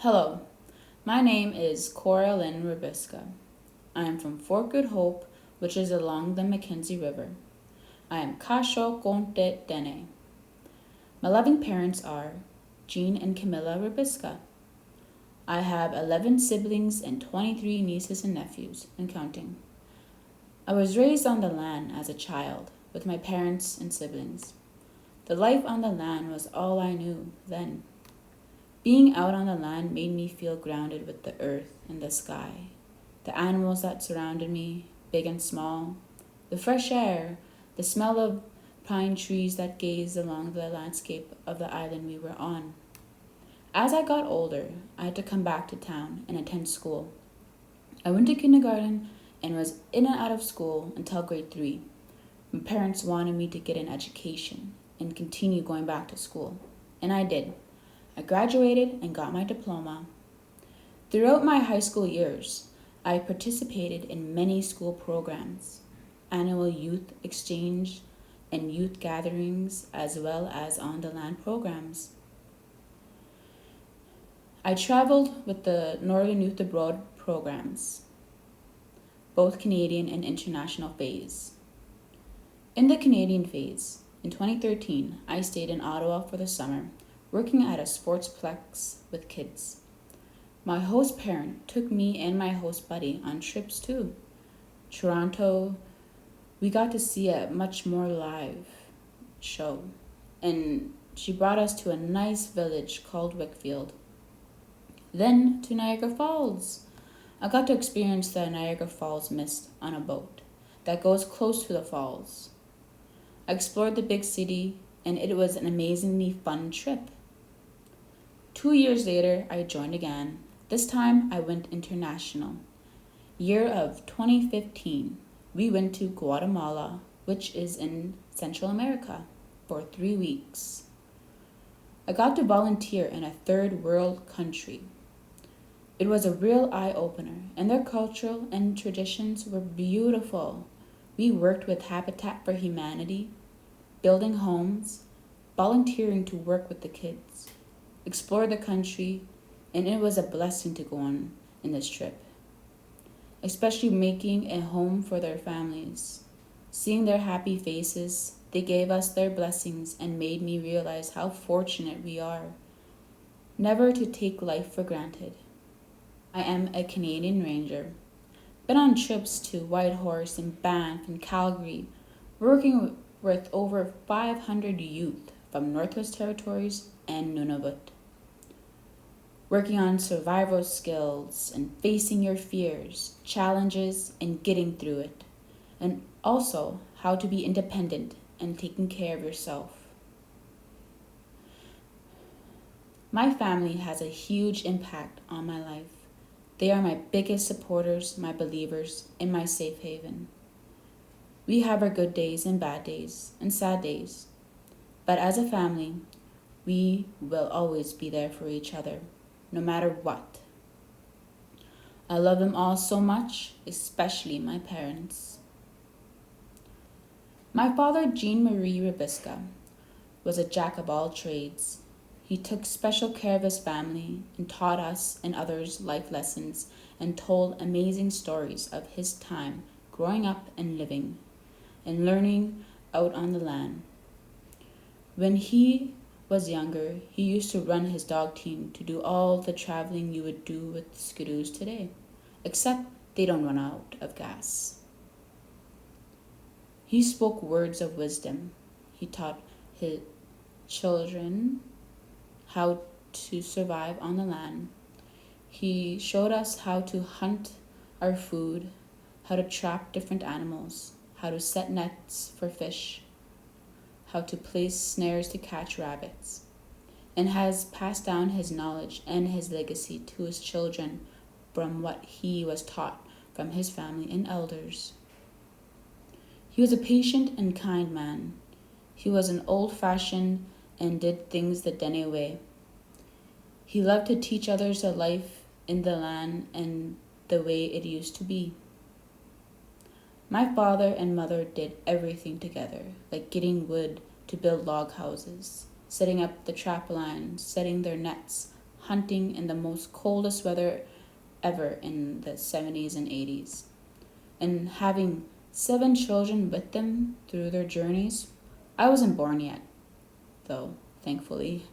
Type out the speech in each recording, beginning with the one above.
Hello, my name is Coralynn Rabisca. I am from Fort Good Hope, which is along the Mackenzie River. I am Kasho Konte Dene. My loving parents are Jean and Camilla Rabisca. I have 11 siblings and 23 nieces and nephews, and counting. I was raised on the land as a child with my parents and siblings. The life on the land was all I knew then. Being out on the land made me feel grounded with the earth and the sky, the animals that surrounded me, big and small, the fresh air, the smell of pine trees that gazed along the landscape of the island we were on. As I got older, I had to come back to town and attend school. I went to kindergarten and was in and out of school until grade 3. My parents wanted me to get an education and continue going back to school, and I did. I graduated and got my diploma. Throughout my high school years, I participated in many school programs, annual youth exchange and youth gatherings, as well as on-the-land programs. I traveled with the Northern Youth Abroad programs, both Canadian and international phase. In the Canadian phase, in 2013, I stayed in Ottawa for the summer, working at a sportsplex with kids. My host parent took me and my host buddy on trips too. Toronto, we got to see a much more live show, and she brought us to a nice village called Wickfield. Then to Niagara Falls. I got to experience the Niagara Falls mist on a boat that goes close to the falls. I explored the big city, and it was an amazingly fun trip. 2 years later, I joined again. This time, I went international. Year of 2015, we went to Guatemala, which is in Central America, for 3 weeks. I got to volunteer in a third world country. It was a real eye-opener, and their culture and traditions were beautiful. We worked with Habitat for Humanity, building homes, volunteering to work with the kids, explore the country, and it was a blessing to go on in this trip, especially making a home for their families. Seeing their happy faces, they gave us their blessings and made me realize how fortunate we are. Never to take life for granted. I am a Canadian Ranger. Been on trips to Whitehorse and Banff and Calgary, working with over 500 youth from Northwest Territories and Nunavut. Working on survival skills and facing your fears, challenges, and getting through it. And also how to be independent and taking care of yourself. My family has a huge impact on my life. They are my biggest supporters, my believers, and my safe haven. We have our good days and bad days and sad days. But as a family, we will always be there for each other, no matter what. I love them all so much, especially my parents. My father, Jean-Marie Rabisca, was a jack of all trades. He took special care of his family and taught us and others life lessons and told amazing stories of his time growing up and living and learning out on the land. When he was younger, he used to run his dog team to do all the traveling you would do with skidoos today, except they don't run out of gas. He spoke words of wisdom. He taught his children how to survive on the land. He showed us how to hunt our food, how to trap different animals, how to set nets for fish, how to place snares to catch rabbits, and has passed down his knowledge and his legacy to his children from what he was taught from his family and elders. He was a patient and kind man. He was an old-fashioned and did things the Dene way. He loved to teach others the life in the land and the way it used to be. My father and mother did everything together, like getting wood to build log houses, setting up the trap lines, setting their nets, hunting in the most coldest weather ever in the 70s and 80s. And having 7 children with them through their journeys. I wasn't born yet, though, thankfully.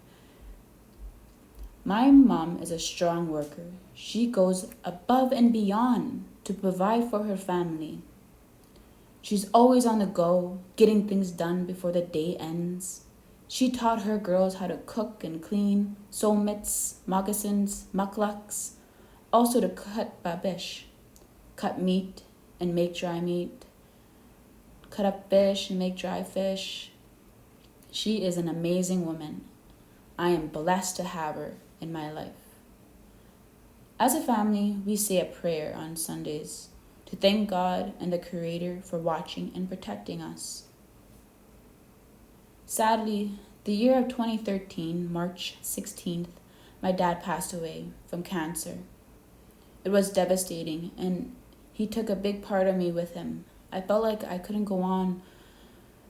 My mom is a strong worker. She goes above and beyond to provide for her family. She's always on the go, getting things done before the day ends. She taught her girls how to cook and clean, sew mitts, moccasins, muklaks, also to cut babish, cut meat and make dry meat, cut up fish and make dry fish. She is an amazing woman. I am blessed to have her in my life. As a family, we say a prayer on Sundays to thank God and the Creator for watching and protecting us. Sadly, the year of 2013, March 16th, my dad passed away from cancer. It was devastating, and he took a big part of me with him. I felt like I couldn't go on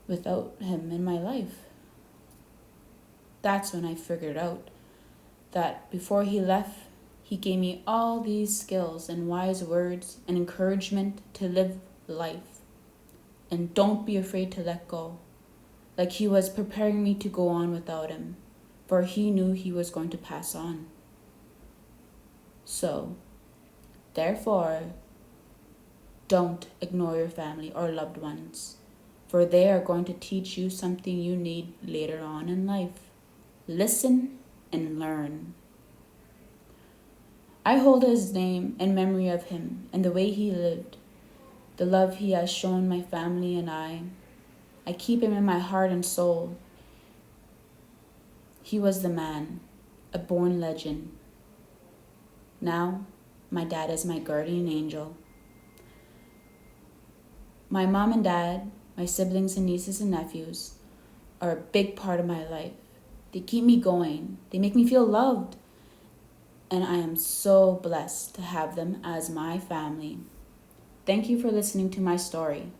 without him in my life. That's when I figured out that before he left, he gave me all these skills and wise words and encouragement to live life. And don't be afraid to let go. Like he was preparing me to go on without him, for he knew he was going to pass on. So, therefore, don't ignore your family or loved ones, for they are going to teach you something you need later on in life. Listen and learn. I hold his name in memory of him and the way he lived, the love he has shown my family and I. I keep him in my heart and soul. He was the man, a born legend. Now, my dad is my guardian angel. My mom and dad, my siblings and nieces and nephews, are a big part of my life. They keep me going. They make me feel loved. And I am so blessed to have them as my family. Thank you for listening to my story.